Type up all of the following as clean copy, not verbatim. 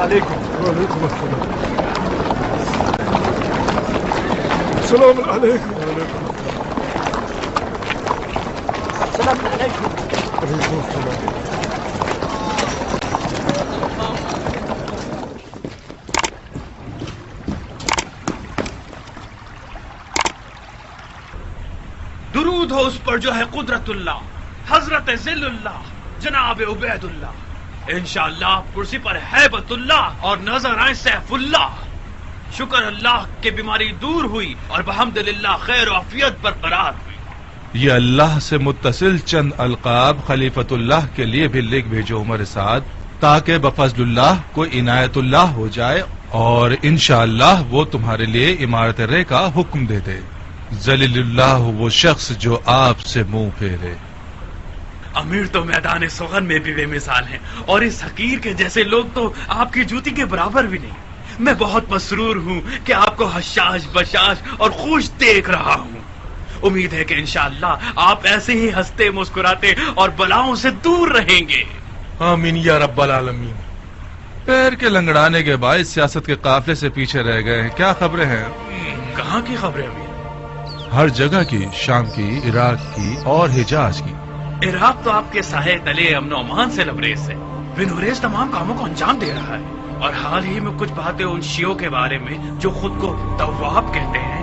علیکم. وعلیکم السلام. السلام علیکم. السلام علیکم. وعلیکم السلام. درود ہو اس پر جو ہے قدرت اللہ، حضرت ذل اللہ جناب عبید اللہ. انشاءاللہ کرسی پر ہیبت اللہ اور نظر آئے سیف اللہ. شکر اللہ کہ بیماری دور ہوئی اور بحمدللہ خیر و عافیت برقرار ہوئی. یہ اللہ سے متصل چند القاب خلیفۃ اللہ کے لیے بھی لکھ بھیجو عمر سعد، تاکہ بفضل اللہ کوئی عنایت اللہ ہو جائے اور انشاءاللہ وہ تمہارے لیے عمارت رے کا حکم دے دے. ذلیل اللہ وہ شخص جو آپ سے منہ پھیرے. امیر تو میدان سخن میں بھی بے مثال ہیں اور اس حقیر کے جیسے لوگ تو آپ کی جوتی کے برابر بھی نہیں. میں بہت مسرور ہوں کہ آپ کو حشاش بشاش اور خوش دیکھ رہا ہوں. امید ہے کہ انشاءاللہ آپ ایسے ہی ہنستے مسکراتے اور بلاؤں سے دور رہیں گے. آمین یا رب العالمین. پیر کے لنگڑانے کے باعث سیاست کے قافلے سے پیچھے رہ گئے ہیں. کیا خبریں ہیں؟ کہاں کی خبریں امیر؟ ہر جگہ کی، شام کی، عراق کی اور حجاز کی. عراق تو آپ کے سائے تلے امن و امان سے لبریز ہے. بن حریث تمام کاموں کو انجام دے رہا ہے اور حال ہی میں کچھ باتیں ان شیعوں کے بارے میں جو خود کو تواب کہتے ہیں.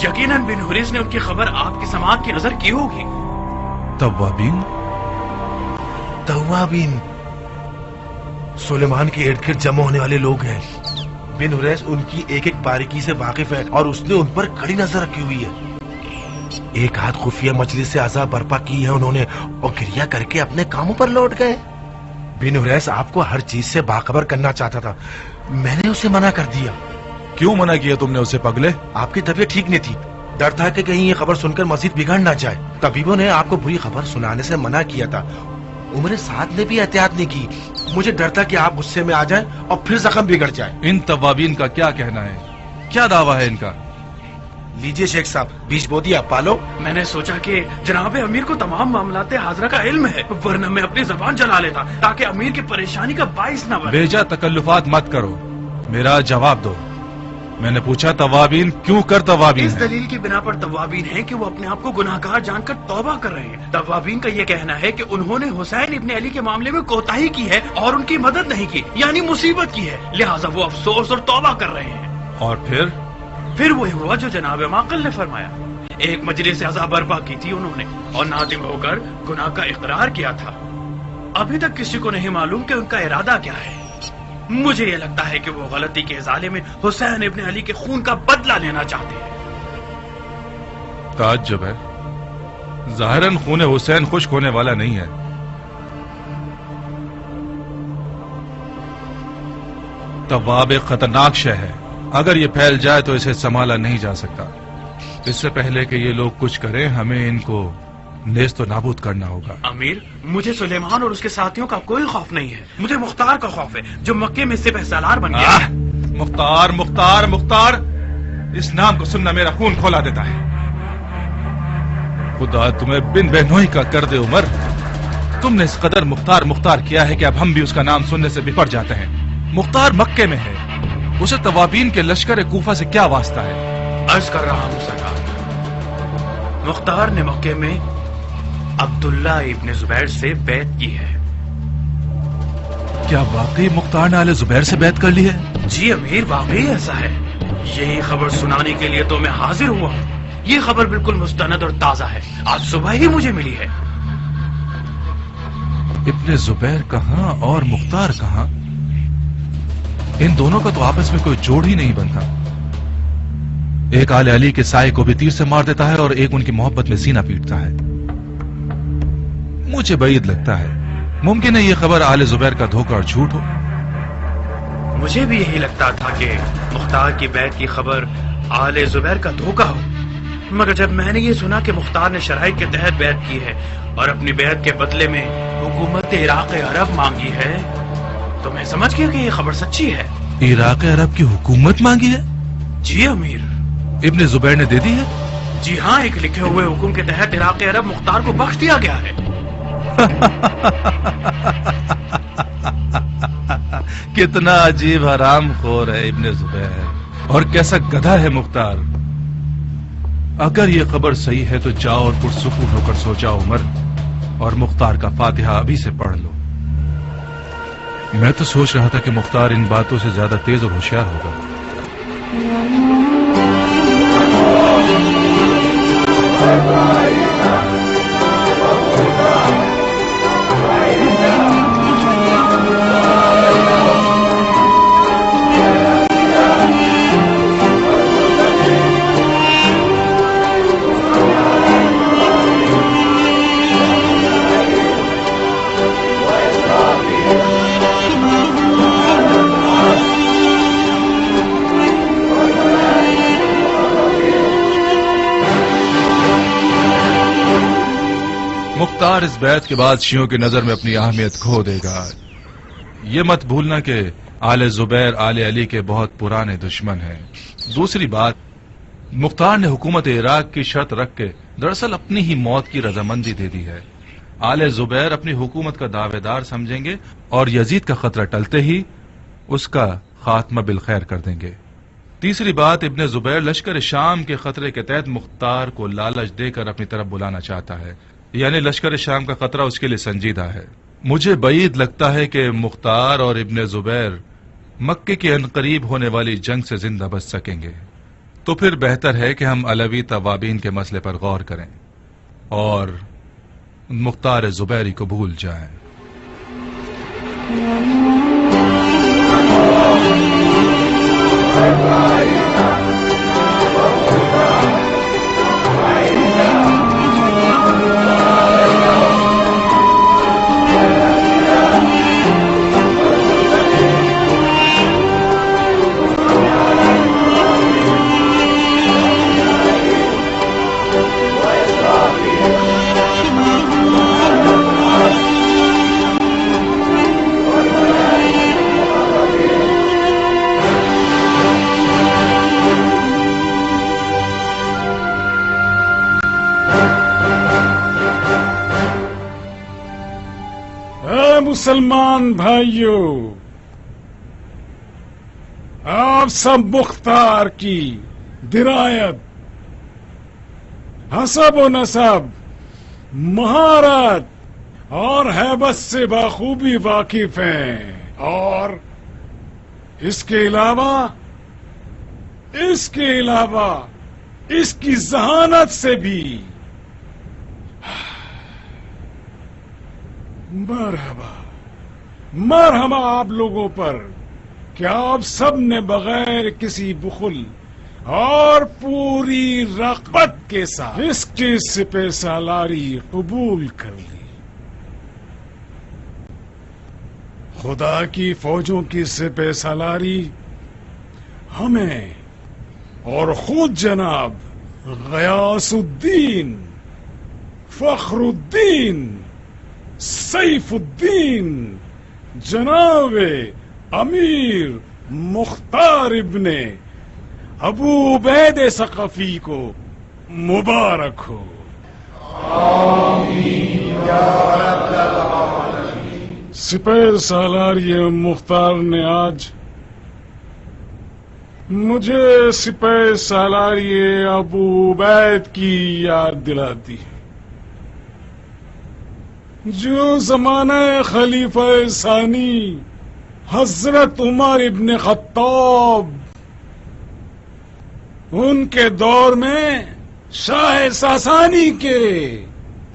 یقیناً بن حریث نے ان کی خبر آپ کی سماعت کی نظر کی ہوگی. توابین؟ توابین سلیمان کے ارد گرد جمع ہونے والے لوگ ہیں. بن حریث ان کی ایک ایک باریکی سے واقف ہے اور اس نے ان پر کڑی نظر رکھی ہوئی ہے. ایک ہاتھ خفیہ مجلس سے عذاب برپا کی ہے انہوں نے اور گریا کر کے اپنے کاموں پر لوٹ گئے. بن حریث آپ کو ہر چیز سے باخبر کرنا چاہتا تھا، میں نے اسے منع کر دیا. کیوں منع کیا تم نے اسے پگلے؟ آپ کی طبیعت ٹھیک نہیں تھی، ڈر تھا کہ کہیں یہ خبر سن کر مزید بگڑ نہ جائے. طبیبوں نے آپ کو بری خبر سنانے سے منع کیا تھا. عمر سعد نے بھی احتیاط نہیں کی. مجھے ڈر تھا کہ آپ غصے میں آ جائیں اور پھر زخم بگڑ جائے. ان توابین کا کیا کہنا ہے؟ کیا دعویٰ ہے ان کا؟ لیجیے شیخ صاحب، بیچ بو دیا پالو. میں نے سوچا کہ جناب امیر کو تمام معاملات حاضرہ کا علم ہے، ورنہ میں اپنی زبان چلا لیتا تاکہ امیر کی پریشانی کا باعث نہ بنے. بیجا تکلفات مت کرو، میرا جواب دو. میں نے پوچھا توابین کیوں کر توابین اس ہے؟ دلیل کی بنا پر توابین ہے کہ وہ اپنے آپ کو گناہگار جان کر توبہ کر رہے ہیں. توابین کا یہ کہنا ہے کہ انہوں نے حسین ابن علی کے معاملے میں کوتاہی کی ہے اور ان کی مدد نہیں کی، یعنی مصیبت کی ہے، لہٰذا وہ افسوس اور توبہ کر رہے ہیں. اور پھر وہی ہوا جو جناب معقل نے فرمایا. ایک مجلس عذاب برپا کی تھی انہوں نے اور نادم ہو کر گناہ کا اقرار کیا تھا. ابھی تک کسی کو نہیں معلوم کہ ان کا ارادہ کیا ہے. مجھے یہ لگتا ہے کہ وہ غلطی کے ازالے میں حسین ابن علی کے خون کا بدلہ لینا چاہتے ہیں. تعجب ہے، ظاہراً خون حسین خشک ہونے والا نہیں ہے. تواب ایک خطرناک شے ہے، اگر یہ پھیل جائے تو اسے سنبھالا نہیں جا سکتا. اس سے پہلے کہ یہ لوگ کچھ کریں ہمیں ان کو نیست و نابود کرنا ہوگا. امیر، مجھے سلیمان اور اس کے ساتھیوں کا کوئی خوف نہیں ہے، مجھے مختار کا خوف ہے جو مکے میں سپہ سالار بن گیا. مختار مختار مختار، اس نام کو سننا میرا خون کھولا دیتا ہے. خدا تمہیں بن بہنوئی کا کر دے عمر، تم نے اس قدر مختار مختار کیا ہے کہ اب ہم بھی اس کا نام سننے سے بپڑ جاتے ہیں. مختار مکے میں ہے، اسے توابین کے لشکر کوفہ سے کیا واسطہ ہے؟ عرض کر رہا ہوں سرکار، مختار نے مکے میں عبداللہ ابن زبیر سے بیعت کی ہے. کیا واقعی مختار نے آل زبیر سے بیعت کر لی ہے؟ جی امیر، واقعی ایسا ہے. یہی خبر سنانے کے لیے تو میں حاضر ہوا ہوں. یہ خبر بالکل مستند اور تازہ ہے، آج صبح ہی مجھے ملی ہے. ابن زبیر کہاں اور مختار کہاں؟ ان دونوں کا تو آپس میں کوئی جوڑ ہی نہیں بنتا. ایک آل علی کے سائے کو بھی تیر سے مار دیتا ہے اور ایک ان کی محبت میں سینہ پیٹتا ہے. مجھے بعید لگتا ہے ممکن ہے یہ خبر آل زبیر کا دھوکہ اور جھوٹ ہو. مجھے بھی یہی لگتا تھا کہ مختار کی بیعت کی خبر آل زبیر کا دھوکہ ہو، مگر جب میں نے یہ سنا کہ مختار نے شرائط کے تحت بیعت کی ہے اور اپنی بیعت کے بدلے میں حکومت عراق عرب مانگی ہے تو میں سمجھ گیا کہ یہ خبر سچی ہے. عراق عرب کی حکومت مانگی ہے؟ جی امیر. ابن زبیر نے دے دی ہے؟ جی ہاں، ایک لکھے ہوئے حکم کے تحت عراق عرب مختار کو بخش دیا گیا ہے. کتنا عجیب حرام خور ہے ابن زبیر، اور کیسا گدھا ہے مختار۔ اگر یہ خبر صحیح ہے تو جاؤ اور پرسکون ہو کر سو جاؤ عمر، اور مختار کا فاتحہ ابھی سے پڑھ لو۔ میں تو سوچ رہا تھا کہ مختار ان باتوں سے زیادہ تیز اور ہوشیار ہوگا۔ مختار اس بیعت کے بعد شیعوں کی نظر میں اپنی اہمیت کھو دے گا۔ یہ مت بھولنا کہ آل زبیر آل علی کے بہت پرانے دشمن ہیں۔ دوسری بات، مختار نے حکومت عراق کی شرط رکھ کے دراصل اپنی ہی موت کی رضامندی دے دی ہے۔ آل زبیر اپنی حکومت کا دعوے دار سمجھیں گے اور یزید کا خطرہ ٹلتے ہی اس کا خاتمہ بالخیر کر دیں گے۔ تیسری بات، ابن زبیر لشکر شام کے خطرے کے تحت مختار کو لالچ دے کر اپنی طرف بلانا چاہتا ہے، یعنی لشکر شام کا خطرہ اس کے لیے سنجیدہ ہے۔ مجھے بعید لگتا ہے کہ مختار اور ابن زبیر مکے کے عنقریب ہونے والی جنگ سے زندہ بچ سکیں گے، تو پھر بہتر ہے کہ ہم علوی توابین کے مسئلے پر غور کریں اور مختار زبیری کو بھول جائیں۔ مسلمان بھائیوں، آپ سب مختار کی درایت، حسب و نسب، مہارت اور ہیبت سے بخوبی واقف ہیں، اور اس کے علاوہ اس کی ذہانت سے بھی مرحبا آپ لوگوں پر کہ آپ سب نے بغیر کسی بخل اور پوری رغبت کے ساتھ اس کی سپہ سالاری قبول کر لی۔ خدا کی فوجوں کی سپہ سالاری ہمیں اور خود جناب غیاث الدین، فخر الدین، سیف الدین، جناب امیر مختار ابن ابو عبید ثقفی کو مبارک ہو۔ سپہ سالاری مختار نے آج مجھے سپہ سالاری ابو عبید کی یاد دلا دی، جو زمانہ خلیفہ ثانی حضرت عمر ابن خطاب ان کے دور میں شاہ ساسانی کے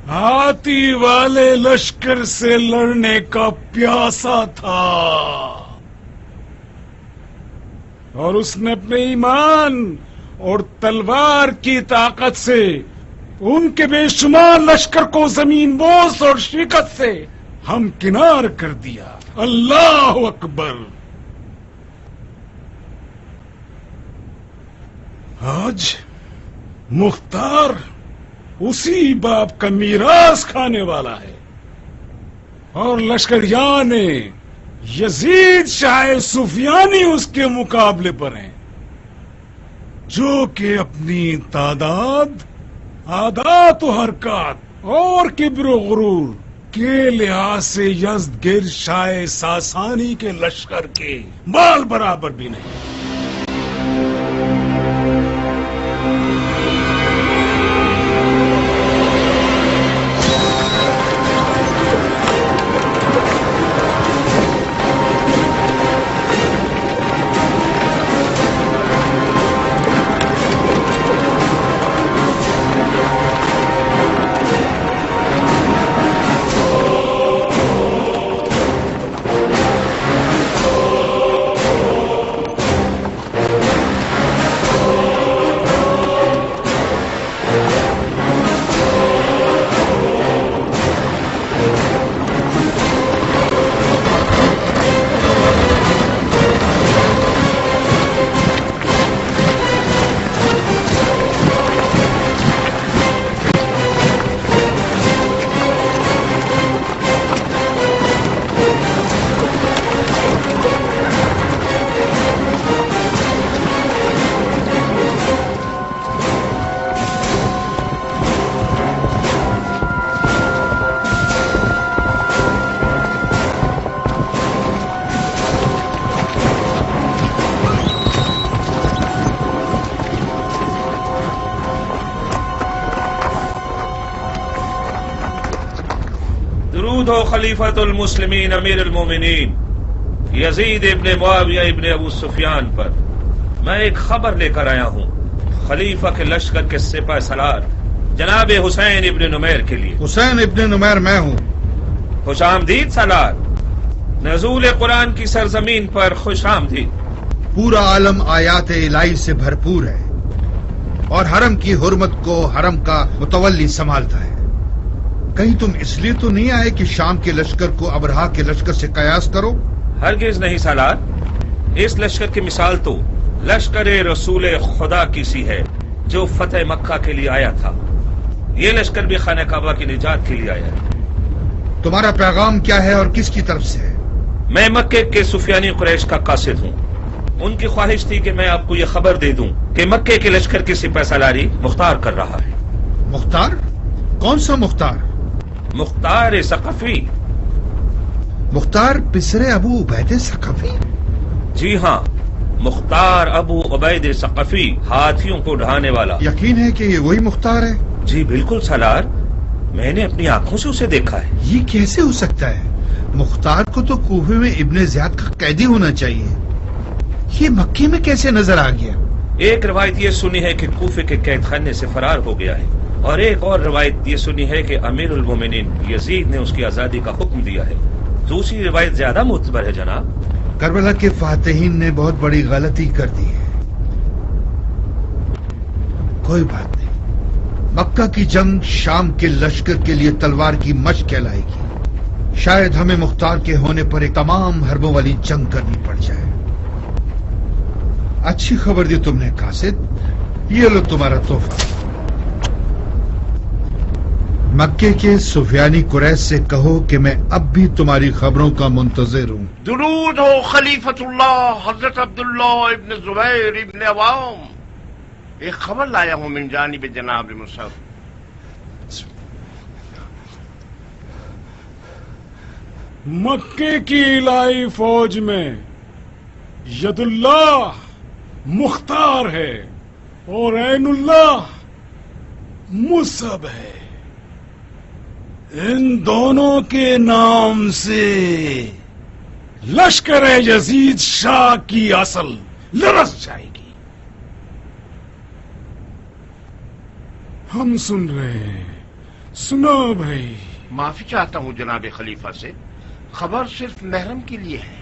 ہاتھی والے لشکر سے لڑنے کا پیاسا تھا، اور اس نے اپنے ایمان اور تلوار کی طاقت سے ان کے بے شمار لشکر کو زمین بوس اور شکست سے ہم کنار کر دیا۔ اللہ اکبر۔ آج مختار اسی باپ کا میراث کھانے والا ہے، اور لشکریان یزید شاہ سفیانی اس کے مقابلے پر ہیں، جو کہ اپنی تعداد، عادات و حرکات اور کبر و غرور کے لحاظ سے یزدگرد شاہ ساسانی کے لشکر کے بال برابر بھی نہیں. خلیفۃ المسلمین امیر المومنین یزید ابن معاویہ ابن ابو سفیان پر میں ایک خبر لے کر آیا ہوں خلیفہ کے لشکر کے سپہ سالار جناب حسین ابن نمیر کے لیے. حسین ابن نمیر میں ہوں. خوش آمدید سالار. نزول قرآن کی سرزمین پر خوش آمدید. پورا عالم آیات الہی سے بھرپور ہے اور حرم کی حرمت کو حرم کا متولی سنبھالتا ہے. کہیں تم اس لیے تو نہیں آئے کہ شام کے لشکر کو ابرہا کے لشکر سے قیاس کرو؟ ہرگز نہیں سالار. اس لشکر کی مثال تو لشکر رسول خدا کی سی ہے جو فتح مکہ کے لیے آیا تھا. یہ لشکر بھی خانہ کعبہ کی نجات کے لیے آیا ہے. تمہارا پیغام کیا ہے اور کس کی طرف سے ہے؟ میں مکے کے سفیانی قریش کا قاصد ہوں. ان کی خواہش تھی کہ میں آپ کو یہ خبر دے دوں کہ مکے کے لشکر کی سپہ سالاری مختار کر رہا ہے. مختار؟ کون سا مختار؟ مختار ثقفی. مختار پسر ابو عبید ثقفی؟ جی ہاں، مختار ابو عبید ثقفی، ہاتھیوں کو ڈھانے والا. یقین ہے کہ یہ وہی مختار ہے؟ جی بالکل سالار، میں نے اپنی آنکھوں سے اسے دیکھا ہے. یہ کیسے ہو سکتا ہے؟ مختار کو تو کوفے میں ابن زیاد کا قیدی ہونا چاہیے. یہ مکے میں کیسے نظر آ گیا؟ ایک روایت یہ سنی ہے کہ کوفے کے قید خانے سے فرار ہو گیا ہے، اور ایک اور روایت یہ سنی ہے کہ امیر المومنین یزید نے اس کی آزادی کا حکم دیا ہے. دوسری روایت زیادہ معتبر ہے جناب. کربلا کے فاتحین نے بہت بڑی غلطی کر دی ہے. کوئی بات نہیں، مکہ کی جنگ شام کے لشکر کے لیے تلوار کی مشق کہلائے گی. شاید ہمیں مختار کے ہونے پر ایک تمام حربوں والی جنگ کرنی پڑ جائے. اچھی خبر دی تم نے قاصد. یہ لو تمہارا تحفہ. مکے کے سفیانی قریش سے کہو کہ میں اب بھی تمہاری خبروں کا منتظر ہوں. درود ہو خلیفۃ اللہ حضرت عبداللہ ابن زبیر ابن عوام. ایک خبر لایا ہوں من جانب جناب مصعب. مکے کی الہی فوج میں ید اللہ مختار ہے اور عین اللہ مصعب ہے. ان دونوں کے نام سے لشکر یزید شاہ کی اصل لرز جائے گی. ہم سن رہے ہیں. سنو بھائی. معافی چاہتا ہوں جناب خلیفہ سے، خبر صرف محرم کے لیے ہے.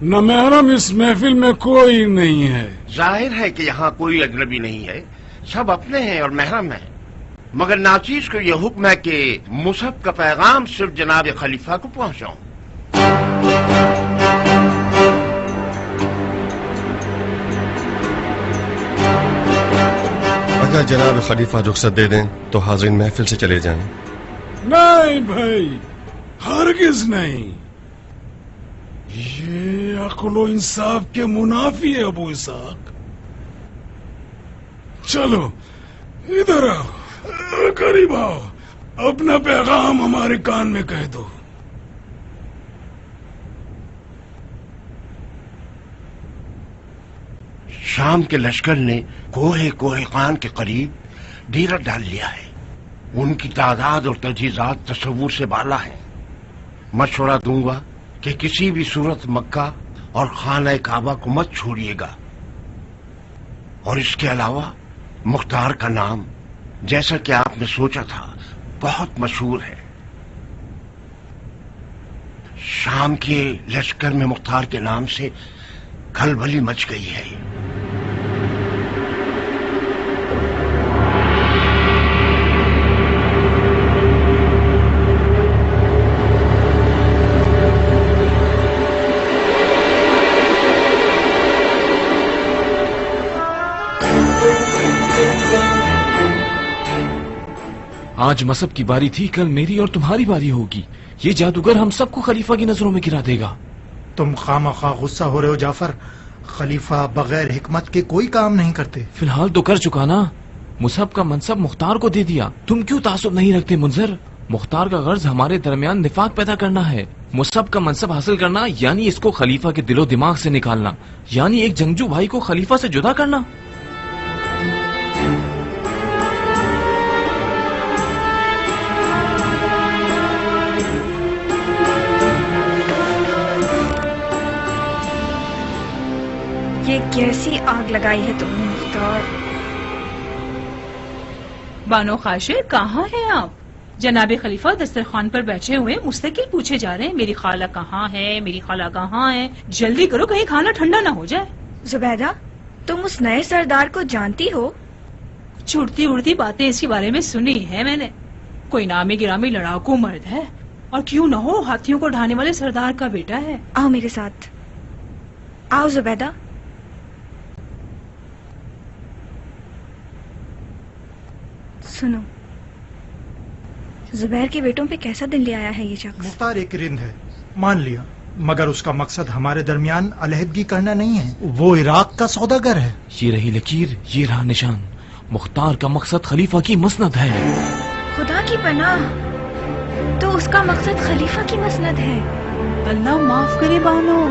نہ محرم اس محفل میں کوئی نہیں ہے. ظاہر ہے کہ یہاں کوئی اجنبی نہیں ہے، سب اپنے ہیں اور محرم ہیں. مگر ناچیز کو یہ حکم ہے کہ مصعب کا پیغام صرف جناب خلیفہ کو پہنچاؤں. اگر جناب خلیفہ رخصت دے دیں تو حاضرین محفل سے چلے جائیں. نہیں بھائی، ہرگز نہیں. یہ عقل و انصاف کے منافی ہے ابو اسحاق. چلو ادھر آؤ، قریب آؤ. اپنا پیغام ہمارے کان میں کہہ دو. شام کے لشکر نے کوہ کے قریب ڈیرا ڈال لیا ہے. ان کی تعداد اور تجہیزات تصور سے بالا ہے. مشورہ دوں گا کہ کسی بھی صورت مکہ اور خانہ کعبہ کو مت چھوڑیے گا. اور اس کے علاوہ مختار کا نام جیسا کہ آپ نے سوچا تھا بہت مشہور ہے. شام کے لشکر میں مختار کے نام سے کھلبلی مچ گئی ہے. آج مصب کی باری تھی، کل میری اور تمہاری باری ہوگی. یہ جادوگر ہم سب کو خلیفہ کی نظروں میں گرا دے گا. تم خواہ غصہ ہو رہے ہو جعفر. خلیفہ بغیر حکمت کے کوئی کام نہیں کرتے. فی الحال تو کر چکا نا. مصب کا منصب مختار کو دے دیا. تم کیوں تعصب نہیں رکھتے منظر؟ مختار کا غرض ہمارے درمیان نفاق پیدا کرنا ہے. مصب کا منصب حاصل کرنا یعنی اس کو خلیفہ کے دل و دماغ سے نکالنا، یعنی ایک جنگجو بھائی کو خلیفہ سے جدا کرنا. یہ کیسی آگ لگائی ہے تم نے مختار؟ بانو خاشر کہاں ہیں آپ؟ جناب خلیفہ دسترخوان پر بیٹھے ہوئے مستقل پوچھے جا رہے ہیں میری خالہ کہاں ہے، میری خالہ کہاں ہے. جلدی کرو کہیں کھانا ٹھنڈا نہ ہو جائے. زبیدہ تم اس نئے سردار کو جانتی ہو؟ چھوٹتی اڑتی باتیں اس کے بارے میں سنی ہے میں نے. کوئی نامی گرامی لڑاکو مرد ہے، اور کیوں نہ ہو ہاتھیوں کو ڈھانے والے سردار کا بیٹا ہے. آؤ میرے ساتھ، آؤ زبیدہ. سنو، زبیر کے بیٹوں پہ کیسا دن لے آیا ہے یہ شخص. مختار ایک رند ہے، مان لیا، مگر اس کا مقصد ہمارے درمیان علیحدگی کرنا نہیں ہے. وہ عراق کا سوداگر ہے. یہ رہی لکیر، یہ رہا نشان. مختار کا مقصد خلیفہ کی مسند ہے. خدا کی پناہ، تو اس کا مقصد خلیفہ کی مسند ہے. اللہ معاف کرے بانو.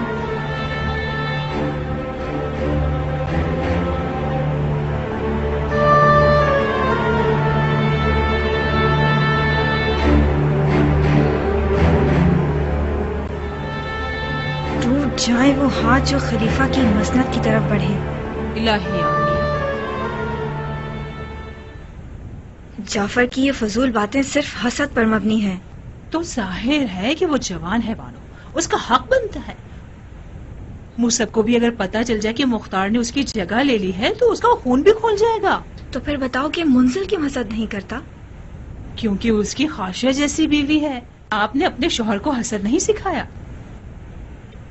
جائے وہ ہاتھ جو خلیفہ کی مسند کی طرف بڑھے. الہی آمین. جعفر کی یہ فضول باتیں صرف حسد پر مبنی ہیں. تو ظاہر ہے کہ وہ جوان ہے بانو، اس کا حق بنتا ہے. مصب کو بھی اگر پتہ چل جائے کہ مختار نے اس کی جگہ لے لی ہے تو اس کا خون بھی کھول جائے گا. تو پھر بتاؤ کہ منزل کیوں حسد نہیں کرتا؟ کیونکہ اس کی خاشہ جیسی بیوی ہے. آپ نے اپنے شوہر کو حسد نہیں سکھایا.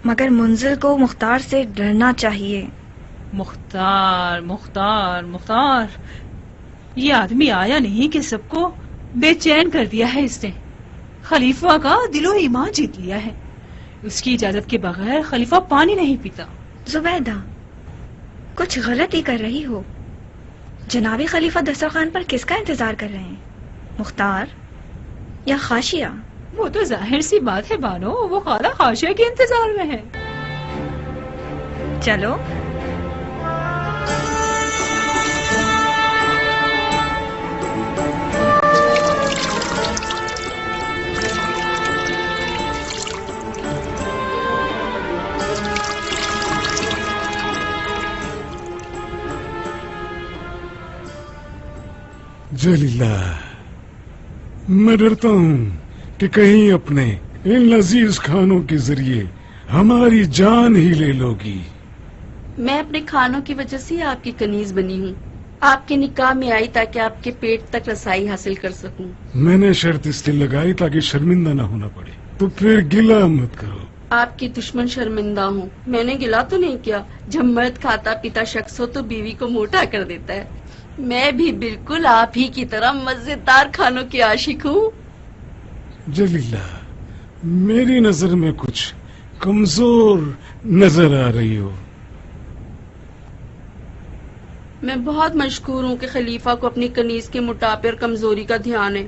مگر منزل کو مختار سے ڈرنا چاہیے. مختار مختار مختار، یہ آدمی آیا نہیں کہ سب کو بے چین کر دیا ہے. اس نے خلیفہ کا دل و ایمان جیت لیا ہے. اس کی اجازت کے بغیر خلیفہ پانی نہیں پیتا. زبیدہ کچھ غلط ہی کر رہی ہو. جناب خلیفہ دسترخوان پر کس کا انتظار کر رہے ہیں، مختار یا خاشیہ؟ وہ تو ظاہر سی بات ہے بانو، وہ خالہ خاشیہ کے انتظار میں ہے. چلو. جلیلہ، میں ڈرتا ہوں کہ کہیں اپنے ان لذیذ کھانوں کے ذریعے ہماری جان ہی لے لو گی. میں اپنے کھانوں کی وجہ سے آپ کی کنیز بنی ہوں. آپ کے نکاح میں آئی تاکہ آپ کے پیٹ تک رسائی حاصل کر سکوں. میں نے شرط اس لیے لگائی تاکہ شرمندہ نہ ہونا پڑے. تو پھر گلہ مت کرو. آپ کی دشمن شرمندہ ہوں. میں نے گلہ تو نہیں کیا. جب مرد کھاتا پیتا شخص ہو تو بیوی کو موٹا کر دیتا ہے. میں بھی بالکل آپ ہی کی طرح مزیدار کھانوں کی عاشق ہوں. جلیلہ، میری نظر میں کچھ کمزور نظر آ رہی ہو. میں بہت مشکور ہوں کہ خلیفہ کو اپنی کنیز کے موٹاپے اور کمزوری کا دھیان ہے.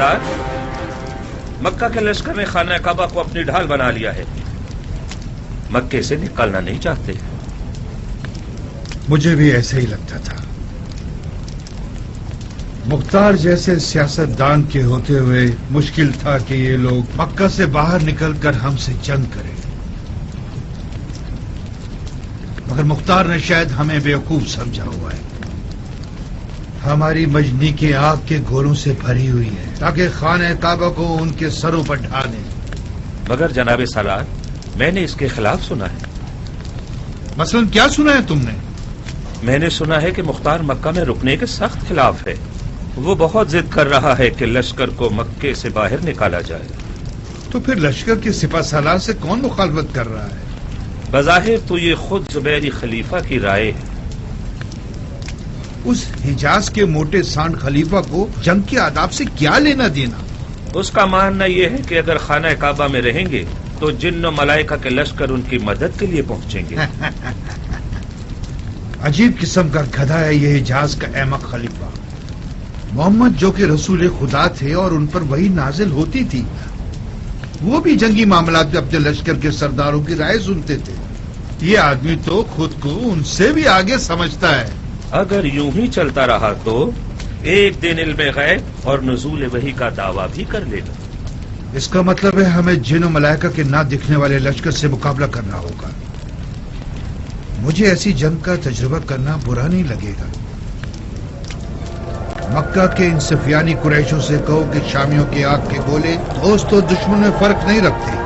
سالار، مکہ کے لشکر نے خانہ کعبہ کو اپنی ڈھال بنا لیا ہے، مکے سے نکلنا نہیں چاہتے۔ مجھے بھی ایسا ہی لگتا تھا۔ مختار جیسے سیاست دان کے ہوتے ہوئے مشکل تھا کہ یہ لوگ مکہ سے باہر نکل کر ہم سے جنگ کریں، مگر مختار نے شاید ہمیں بیوقوف سمجھا ہوا ہے۔ ہماری مجنی کی آگ کے گولوں سے بھری ہوئی ہے تاکہ خانہ کعبہ کو ان کے سروں پر ڈھا دیں۔ مگر جناب سالار، میں نے اس کے خلاف سنا ہے۔ مثلاً کیا سنا ہے تم نے؟ میں نے سنا ہے کہ مختار مکہ میں رکنے کے سخت خلاف ہے، وہ بہت ضد کر رہا ہے کہ لشکر کو مکے سے باہر نکالا جائے۔ تو پھر لشکر کے سپہ سالار سے کون مخالفت کر رہا ہے؟ بظاہر تو یہ خود زبیری خلیفہ کی رائے ہے۔ اس حجاز کے موٹے سانڈ خلیفہ کو جنگ کے آداب سے کیا لینا دینا؟ اس کا ماننا یہ ہے کہ اگر خانہ کعبہ میں رہیں گے تو جن و ملائکہ کے لشکر ان کی مدد کے لیے پہنچیں گے۔ عجیب قسم کا گدھا ہے یہ حجاز کا احمق خلیفہ۔ محمد جو کہ رسول خدا تھے اور ان پر وہی نازل ہوتی تھی، وہ بھی جنگی معاملات میں اپنے لشکر کے سرداروں کی رائے سنتے تھے۔ یہ آدمی تو خود کو ان سے بھی آگے سمجھتا ہے۔ اگر یوں ہی چلتا رہا تو ایک دن علم غیب اور نزول وحی کا دعویٰ بھی کر لے گا۔ اس کا مطلب ہے ہمیں جن و ملائکہ کے نہ دکھنے والے لشکر سے مقابلہ کرنا ہوگا۔ مجھے ایسی جنگ کا تجربہ کرنا برا نہیں لگے گا۔ مکہ کے ان سفیانی قریشوں سے کہو کہ شامیوں کی آگ کے گولے دوست اور دشمن میں فرق نہیں رکھتے۔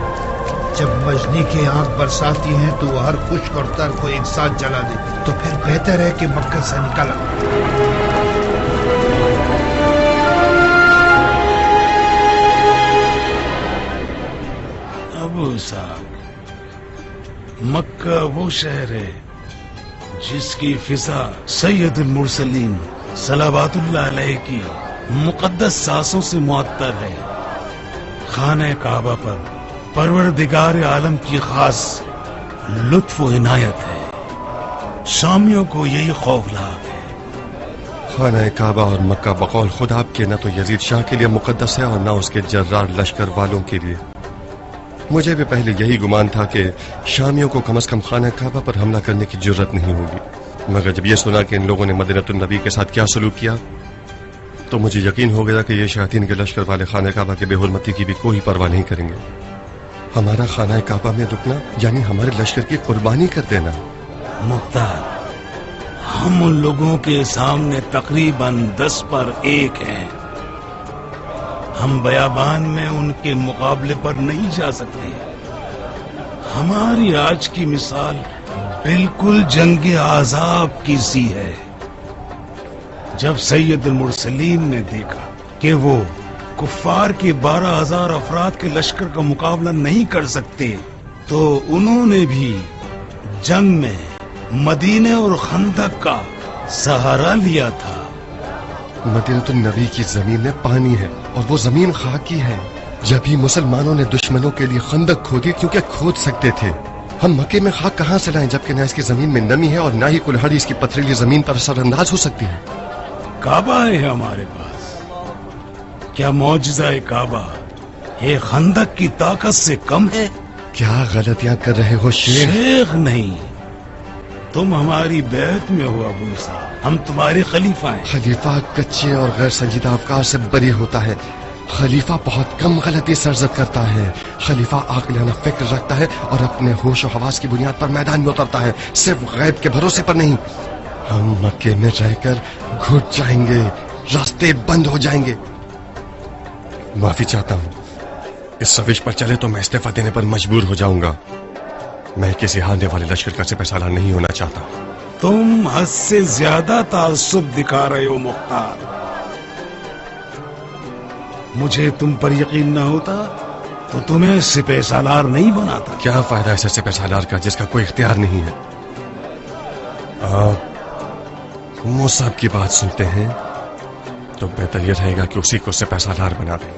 جب مجنی کی آگ برساتی ہیں تو وہ ہر خشک اور تر کو ایک ساتھ جلا دیتی، تو پھر بہتر ہے کہ مکہ سے نکلا۔ ابو صاحب، مکہ وہ شہر ہے جس کی فضا سید المرسلین صلوات اللہ علیہ کی مقدس سانسوں سے معطر ہے۔ خانہ کعبہ پر پروردگار عالم کی خاص لطف و عنایت ہے، شامیوں کو یہی خوفناک ہے۔ خانہ کعبہ اور مکہ بقول خود آپ کے نہ تو یزید شاہ کے لیے مقدس ہے اور نہ اس کے جرار لشکر والوں کے لیے۔ مجھے بھی پہلے یہی گمان تھا کہ شامیوں کو کم از کم خانہ کعبہ پر حملہ کرنے کی جرت نہیں ہوگی، مگر جب یہ سنا کہ ان لوگوں نے مدینہ النبی کے ساتھ کیا سلوک کیا تو مجھے یقین ہو گیا کہ یہ شیاطین کے لشکر والے خانہ کعبہ کے بے حرمتی کی بھی کوئی پرواہ نہیں کریں گے۔ ہمارا خانہ کعبہ میں رکنا یعنی ہمارے لشکر کی قربانی کر دینا۔ مختار، ہم ان لوگوں کے سامنے تقریباً 10 پر 1 ہیں۔ ہم بیابان میں ان کے مقابلے پر نہیں جا سکتے۔ ہماری آج کی مثال بالکل جنگ عذاب کی سی ہے۔ جب سید المرسلین نے دیکھا کہ وہ کفار کے 12,000 افراد کے لشکر کا مقابلہ نہیں کر سکتے تو انہوں نے بھی جنگ میں مدینے اور خندق کا سہارا لیا تھا۔ مدینہ النبی کی زمین میں پانی ہے اور وہ زمین خاک کی ہے۔ جب ہی مسلمانوں نے دشمنوں کے لیے خندق کھودی کیونکہ کھود سکتے تھے۔ ہم مکے میں خاک کہاں سے لائیں جبکہ نہ اس کی زمین میں نمی ہے اور نہ ہی کلہڑی اس کی پتھریلی زمین پر اثر انداز ہو سکتی ہے۔ کعبہ ہے ہمارے پاس، کیا معجزہ کعبہ یہ خندق کی طاقت سے کم ہے؟ کیا غلطیاں کر رہے ہو شیخ؟ شیخ نہیں، تم ہماری بیعت میں ہو ابو صاحب، ہم تمہارے خلیفہ ہیں۔ خلیفہ کچے اور غیر سنجیدہ افکار سے بری ہوتا ہے۔ خلیفہ بہت کم غلطی سرزد کرتا ہے۔ خلیفہ عاقلانہ فکر رکھتا ہے اور اپنے ہوش و حواس کی بنیاد پر میدان میں اترتا ہے، صرف غیب کے بھروسے پر نہیں۔ ہم مکے میں رہ کر گھٹ جائیں گے، راستے بند ہو جائیں گے۔ معافی چاہتا ہوں، اس سوچ پر چلے تو میں استعفیٰ دینے پر مجبور ہو جاؤں گا۔ میں کسی ہارنے والے لشکر کا سپہ سالار نہیں ہونا چاہتا۔ تم حد سے زیادہ تعصب دکھا رہے ہو مختار۔ مجھے تم پر یقین نہ ہوتا تو تمہیں سپہ سالار نہیں بناتا۔ کیا فائدہ ایسے سپہ سالار کا جس کا کوئی اختیار نہیں ہے؟ آپ مصعب کی بات سنتے ہیں تو بہتر یہ رہے گا کہ اسی کو سپہ سالار بنا دیں۔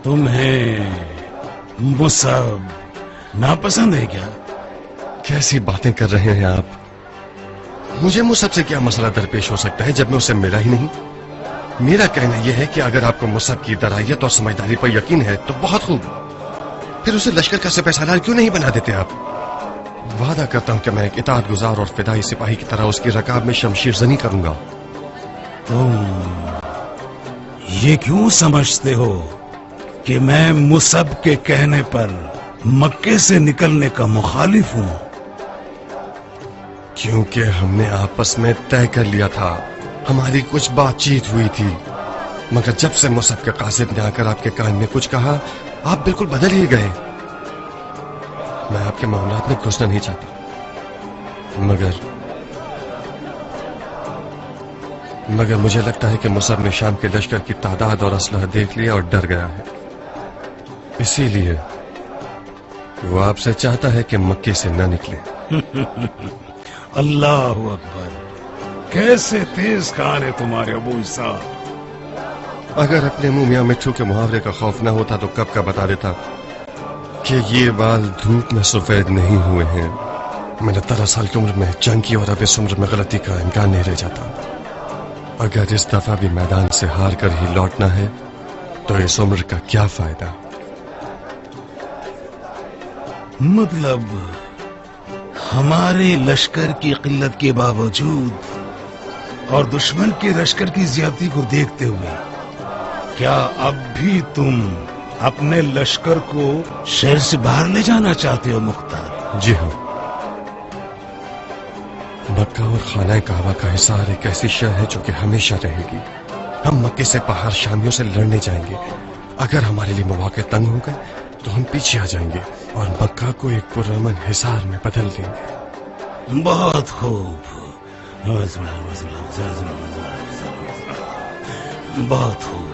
تمہیں مصعب ناپسند ہے کیا؟ کیسی باتیں کر رہے ہیں آپ؟ مجھے مصعب سے کیا مسئلہ درپیش ہو سکتا ہے جب میں اسے ملا ہی نہیں؟ میرا کہنا یہ ہے کہ اگر آپ کو مصعب کی درائیت اور سمجھداری پر یقین ہے تو بہت خوب، پھر اسے لشکر کا سپہ سالار کیوں نہیں بنا دیتے آپ؟ وعدہ کرتا ہوں کہ میں ایک اطاعت گزار اور فدائی سپاہی کی طرح اس کی رکاب میں شمشیر زنی کروں گا۔ یہ کیوں سمجھتے ہو کہ میں مصعب کے کہنے پر مکے سے نکلنے کا مخالف ہوں؟ کیونکہ ہم نے آپس میں طے کر لیا تھا، ہماری کچھ بات چیت ہوئی تھی، مگر جب سے مصعب کے قاصد نے آ کر آپ کے کان میں کچھ کہا آپ بالکل بدل ہی گئے۔ میں آپ کے معاملات میں گھسنا نہیں چاہتا، مگر مجھے لگتا ہے کہ مصعب نے شام کے لشکر کی تعداد اور اسلحہ دیکھ لیا اور ڈر گیا ہے، اسی لیے وہ آپ سے چاہتا ہے کہ مکے سے نہ نکلے۔ اللہ اکبر، کیسے تیز کار ہے تمہارے ابو صاحب۔ اگر اپنے منہ میاں مٹھو کے محاورے کا خوف نہ ہوتا تو کب کا بتا دیتا کہ یہ بال دھوپ میں سفید نہیں ہوئے ہیں۔ میں نے 13 سال کی عمر میں جنگ کی اور اب اس عمر میں غلطی کا امکان نہیں رہ جاتا۔ اگر اس دفعہ بھی میدان سے ہار کر ہی لوٹنا ہے تو اس عمر کا کیا فائدہ؟ مطلب ہمارے لشکر کی قلت کے باوجود اور دشمن کے لشکر کی زیادتی کو دیکھتے ہوئے کیا اب بھی تم اپنے لشکر کو شہر سے باہر لے جانا چاہتے ہو مختار؟ جی ہاں، مکہ اور خانہ کعبہ کا حصار ایک ایسی شہر ہے جو کہ ہمیشہ رہے گی۔ ہم مکے سے باہر شامیوں سے لڑنے جائیں گے، اگر ہمارے لیے مواقع تنگ ہو گئے تو ہم پیچھے آ جائیں گے اور مکہ کو ایک پرامن حصار میں بدل دیں گے۔ بہت خوب، بہت خوب۔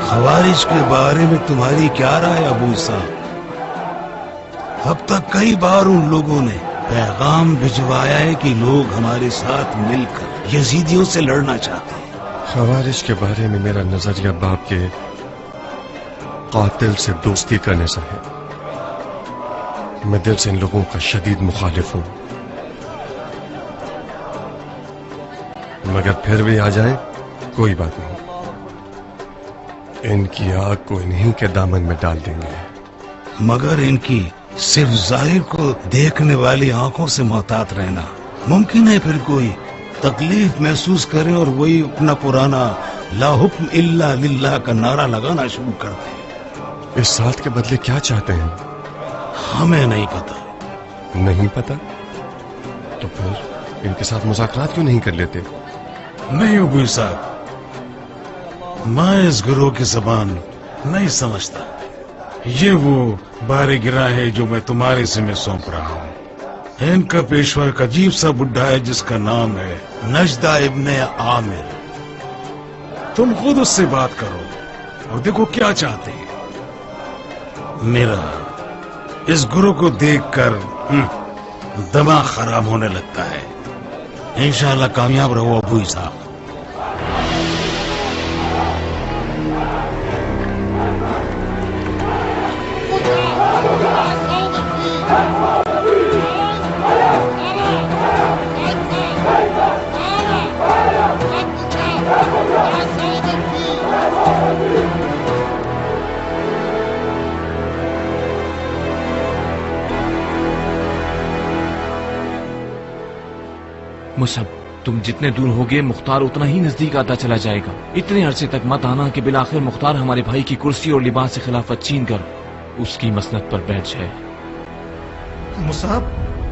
خوارج کے بارے میں تمہاری کیا رائے ابو صاحب؟ اب تک کئی بار ان لوگوں نے پیغام بھجوایا ہے کہ لوگ ہمارے ساتھ مل کر یزیدیوں سے لڑنا چاہتے ہیں۔ خوارج کے بارے میں میرا نظریہ باپ کے قاتل سے دوستی کرنے سے ہے۔ میں دل سے ان لوگوں کا شدید مخالف ہوں، مگر پھر بھی آ جائیں کوئی بات نہیں، ان کی آگ کو انہی کے دامن میں ڈال دیں گے۔ مگر ان کی صرف ظاہر کو دیکھنے والی آنکھوں سے محتاط رہنا۔ ممکن ہے پھر کوئی تکلیف محسوس کریں اور وہی اپنا پرانا لا حکم الا للہ کا نعرہ لگانا شروع کر دیں۔ اس ساتھ کے بدلے کیا چاہتے ہیں؟ ہمیں نہیں پتا۔ نہیں پتا تو پھر ان کے ساتھ مذاکرات کیوں نہیں کر لیتے؟ نہیں ابو صاحب، میں اس گروہ کی زبان نہیں سمجھتا۔ یہ وہ بار گرا ہے جو میں تمہارے ذمہ سونپ رہا ہوں۔ ان کا پیشوا ایک عجیب سا بڈھا ہے جس کا نام ہے نجدہ ابن عامر۔ تم خود اس سے بات کرو اور دیکھو کیا چاہتے ہیں۔ میرا اس گروہ کو دیکھ کر دماغ خراب ہونے لگتا ہے۔ انشاءاللہ کامیاب رہو ابو صاحب۔ مصعب، تم جتنے دور ہوگے مختار اتنا ہی نزدیک آتا چلا جائے گا۔ اتنے عرصے تک مت آنا کہ بالآخر مختار ہمارے بھائی کی کرسی اور لباس سے خلافت چھین کر اس کی مسند پر بیٹھ جائے۔ مصعب،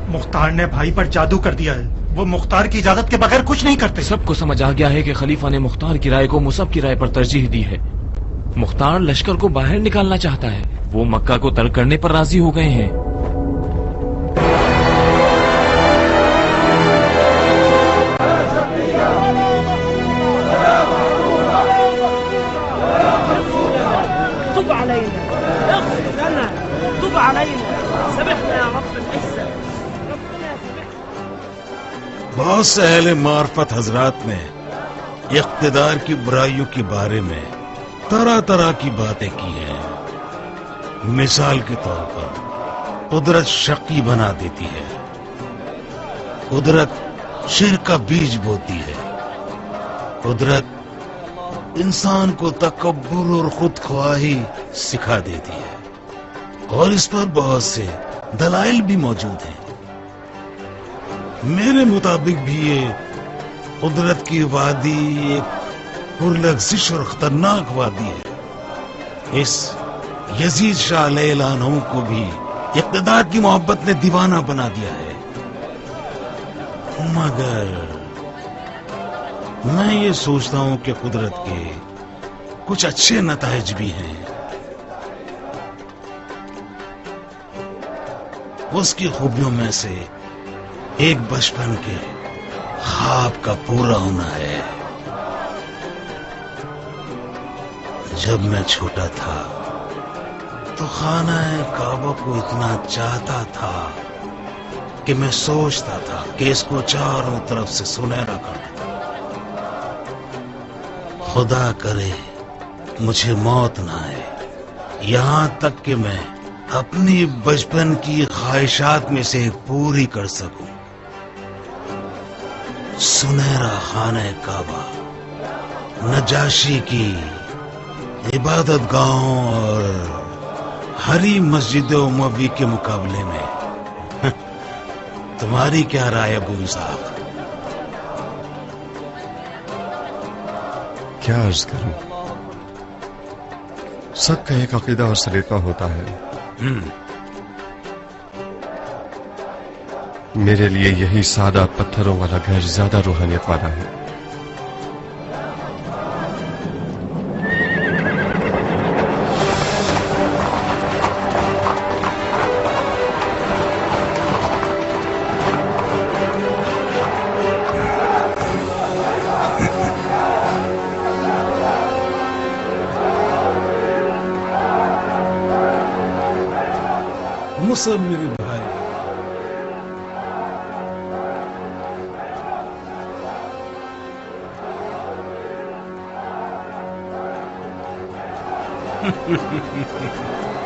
مختار نے بھائی پر جادو کر دیا ہے، وہ مختار کی اجازت کے بغیر کچھ نہیں کرتے۔ سب کو سمجھ آ گیا ہے کہ خلیفہ نے مختار کی رائے کو مصعب کی رائے پر ترجیح دی ہے۔ مختار لشکر کو باہر نکالنا چاہتا ہے، وہ مکہ کو ترک کرنے پر راضی ہو گئے ہیں۔ بہت سے اہل معرفت حضرات نے اقتدار کی برائیوں کے بارے میں طرح طرح کی باتیں کی ہیں. مثال کے طور پر قدرت شقی بنا دیتی ہے، قدرت شر کا بیج بوتی ہے، قدرت انسان کو تکبر اور خود خواہی سکھا دیتی ہے، اور اس پر بہت سے دلائل بھی موجود ہیں. میرے مطابق بھی یہ قدرت کی وادی ایک پرلغزش اور خطرناک وادی ہے. اس یزید شاہ علیہ العنہ کو بھی اقتدار کی محبت نے دیوانہ بنا دیا ہے. مگر میں یہ سوچتا ہوں کہ قدرت کے کچھ اچھے نتائج بھی ہیں. اس کی خوبیوں میں سے ایک بچپن کے خواب کا پورا ہونا ہے. جب میں چھوٹا تھا تو خانہ کعبہ کو اتنا چاہتا تھا کہ میں سوچتا تھا کہ اس کو چاروں طرف سے سنہرا کر دوں. خدا کرے مجھے موت نہ آئے یہاں تک کہ میں اپنی بچپن کی خواہشات میں سے ایک پوری کر سکوں. سنہرا خانہ کعبہ نجاشی کی عبادت گاہوں اور ہری مسجد اموی کے مقابلے میں تمہاری کیا رائے ابو اسحاق؟ کیا عرض کروں، سب کا ایک عقیدہ اور سلیقہ ہوتا ہے. میرے لیے یہی سادہ پتھروں والا گھر زیادہ روحانیت والا ہے. مصعب میرے بھائی،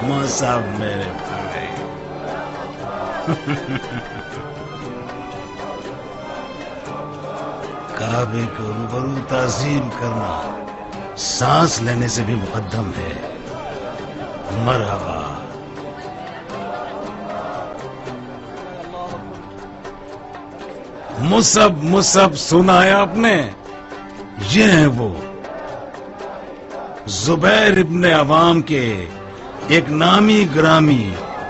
مصعب میرے بھائی، کعبے کو روبرو تعظیم کرنا سانس لینے سے بھی مقدم ہے. مرحبا. مصعب سنا ہے آپ نے؟ یہ ہیں وہ زبیر ابن عوام کے ایک نامی گرامی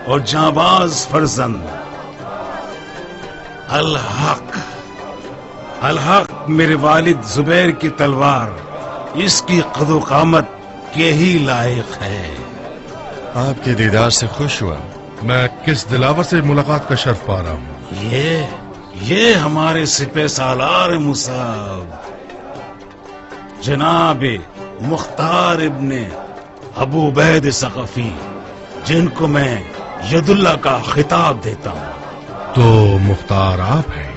اور جانباز فرزند الحق میرے والد زبیر کی تلوار اس کی قد و قامت کے ہی لائق ہے. آپ کے دیدار سے خوش ہوا. میں کس دلاور سے ملاقات کا شرف پا رہا ہوں؟ یہ ہمارے سپہ سالار مصعب جناب مختار ابن ابو عبید ثقفی، جن کو میں ید اللہ کا خطاب دیتا ہوں. تو مختار آپ ہیں،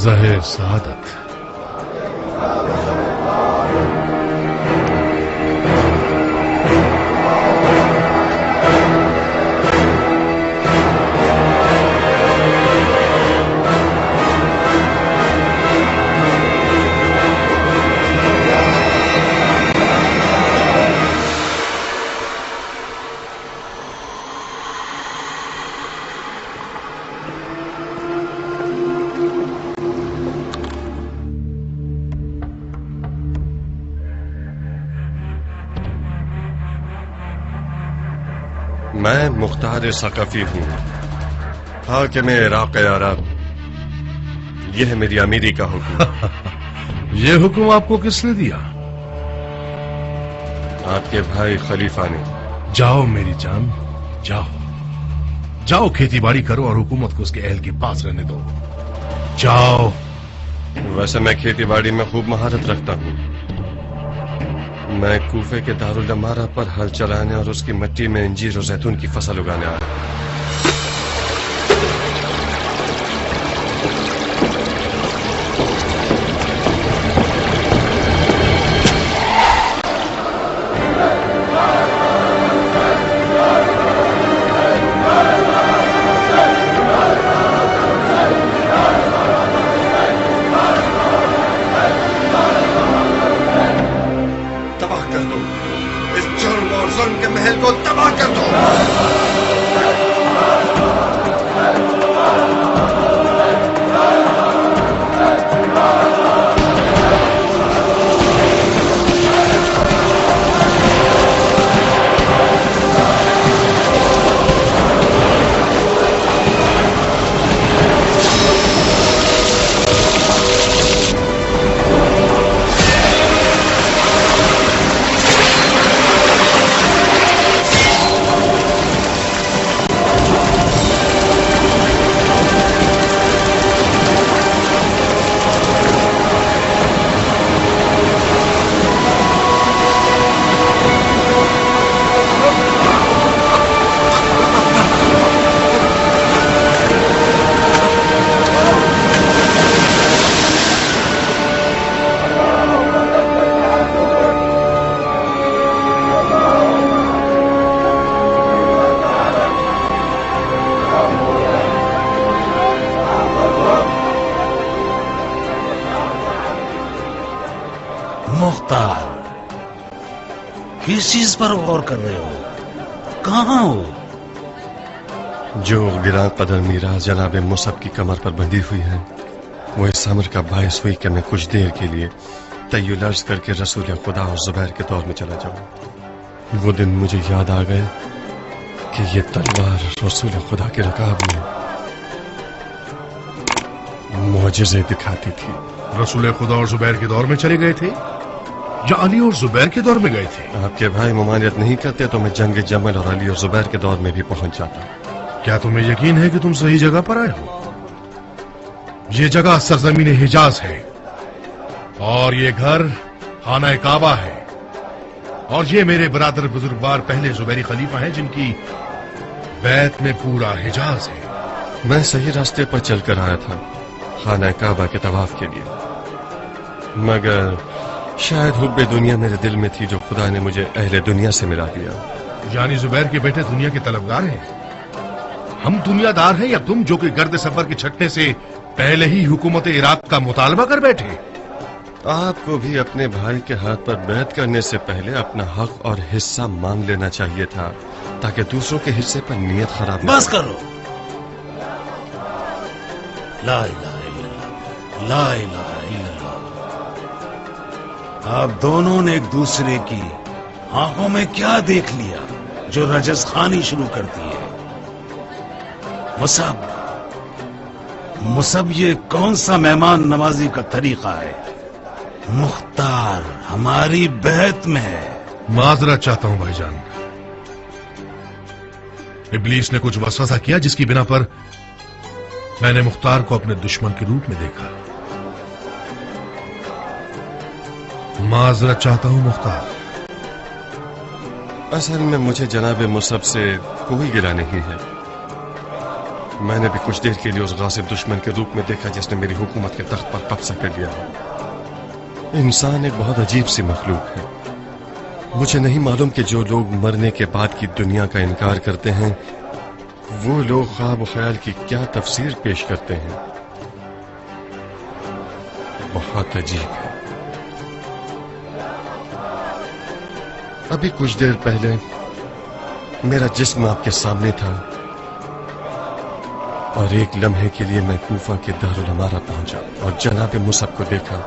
ظاہر سعادت. میں مختار ثقفی ہوں، حاکم عراق عرب. یہ ہے میری امیری کا حکم. یہ حکم آپ کو کس نے دیا؟ آپ کے بھائی خلیفہ نے. جاؤ میری جان، جاؤ کھیتی باڑی کرو اور حکومت کو اس کے اہل کے پاس رہنے دو. جاؤ. ویسے میں کھیتی باڑی میں خوب مہارت رکھتا ہوں. میں کوفے کے دارالعمارہ پر ہل چلانے اور اس کی مٹی میں انجیر اور زیتون کی فصل اگانے آیا. ظلم کے محل کو تباہ کر دو. مختار، کس چیز پر غور کر رہے ہو؟ کہاں ہو؟ جو گراں قدر میراث جناب مصعب کی کمر پر بندھی ہوئی ہے، وہ اس امر کا باعث ہوئی کہ میں کچھ دیر کے لیے طی العرض کر کے رسول خدا اور زبیر کے دور میں چلا جاؤں. وہ دن مجھے یاد آ گئے کہ یہ تلوار رسول خدا کے رکاب میں معجزے دکھاتی تھی. رسول خدا اور زبیر کے دور میں چلے گئے تھے یا علی اور زبیر کے دور میں گئے تھے؟ آپ کے بھائی ممانعت نہیں کرتے تو میں جنگ جمل اور علی اور زبیر کے دور میں بھی پہنچ جاتا. کیا تمہیں یقین ہے کہ تم صحیح جگہ پر آئے ہو؟ یہ جگہ سرزمین حجاز ہے اور یہ گھر خانہ کعبہ ہے، اور یہ میرے برادر بزرگوار پہلے زبیری خلیفہ ہیں جن کی بیت میں پورا حجاز ہے. میں صحیح راستے پر چل کر آیا تھا خانہ کعبہ کے طواف کے لیے، مگر شاید حب دنیا میرے دل میں تھی جو خدا نے مجھے اہل دنیا سے ملا دیا. یعنی زبیر کے بیٹے دنیا کے طلبگار ہیں؟ ہم دنیا دار ہیں یا تم جو کہ گرد سفر کے چھٹنے سے پہلے ہی حکومت عراق کا مطالبہ کر بیٹھے؟ آپ کو بھی اپنے بھائی کے ہاتھ پر بیعت کرنے سے پہلے اپنا حق اور حصہ مانگ لینا چاہیے تھا تاکہ دوسروں کے حصے پر نیت خراب نہ. بس کرو. لا الہ الا اللہ، لا الہ الا اللہ. آپ دونوں نے ایک دوسرے کی آنکھوں میں کیا دیکھ لیا جو رجز خانی شروع کرتی ہے؟ مصعب یہ کون سا مہمان نوازی کا طریقہ ہے؟ مختار ہماری بیعت میں ہے. معذرت چاہتا ہوں بھائی جان، ابلیس نے کچھ وسوسہ کیا جس کی بنا پر میں نے مختار کو اپنے دشمن کے روپ میں دیکھا. معذرت چاہتا ہوں مختار. اصل میں مجھے جناب مصعب سے کوئی گلہ نہیں ہے. میں نے بھی کچھ دیر کے لیے اس غاصب دشمن کے روپ میں دیکھا جس نے میری حکومت کے تخت پر قبضہ کر لیا. انسان ایک بہت عجیب سی مخلوق ہے. مجھے نہیں معلوم کہ جو لوگ مرنے کے بعد کی دنیا کا انکار کرتے ہیں وہ لوگ خواب و خیال کی کیا تفسیر پیش کرتے ہیں. بہت عجیب ہے. ابھی کچھ دیر پہلے میرا جسم آپ کے سامنے تھا اور ایک لمحے کے لیے میں کوفہ کے دارالعمارہ پہنچا اور جناب مصعب کو دیکھا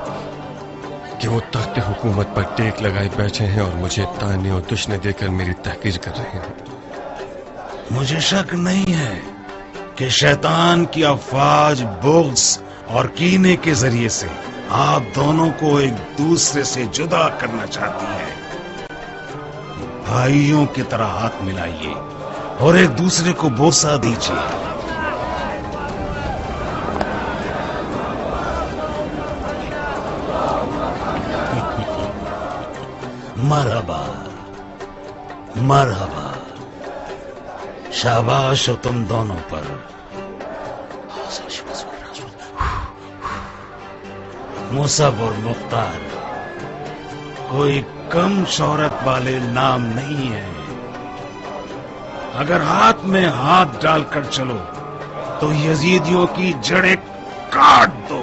کہ وہ تخت حکومت پر ٹیک لگائے بیٹھے ہیں اور مجھے تانے اور دشنے دے کر میری تحقیر کر رہے ہیں. مجھے شک نہیں ہے کہ شیطان کی افواج بغض اور کینے کے ذریعے سے آپ دونوں کو ایک دوسرے سے جدا کرنا چاہتی ہے. بھائیوں کی طرح ہاتھ ملائیے اور ایک دوسرے کو بوسہ دیجیے. مرحبا مرحبا. شاباش ہو تم دونوں پر. مصعب اور مختار کوئی کم شہرت والے نام نہیں ہیں. اگر ہاتھ میں ہاتھ ڈال کر چلو تو یزیدیوں کی جڑیں کاٹ دو.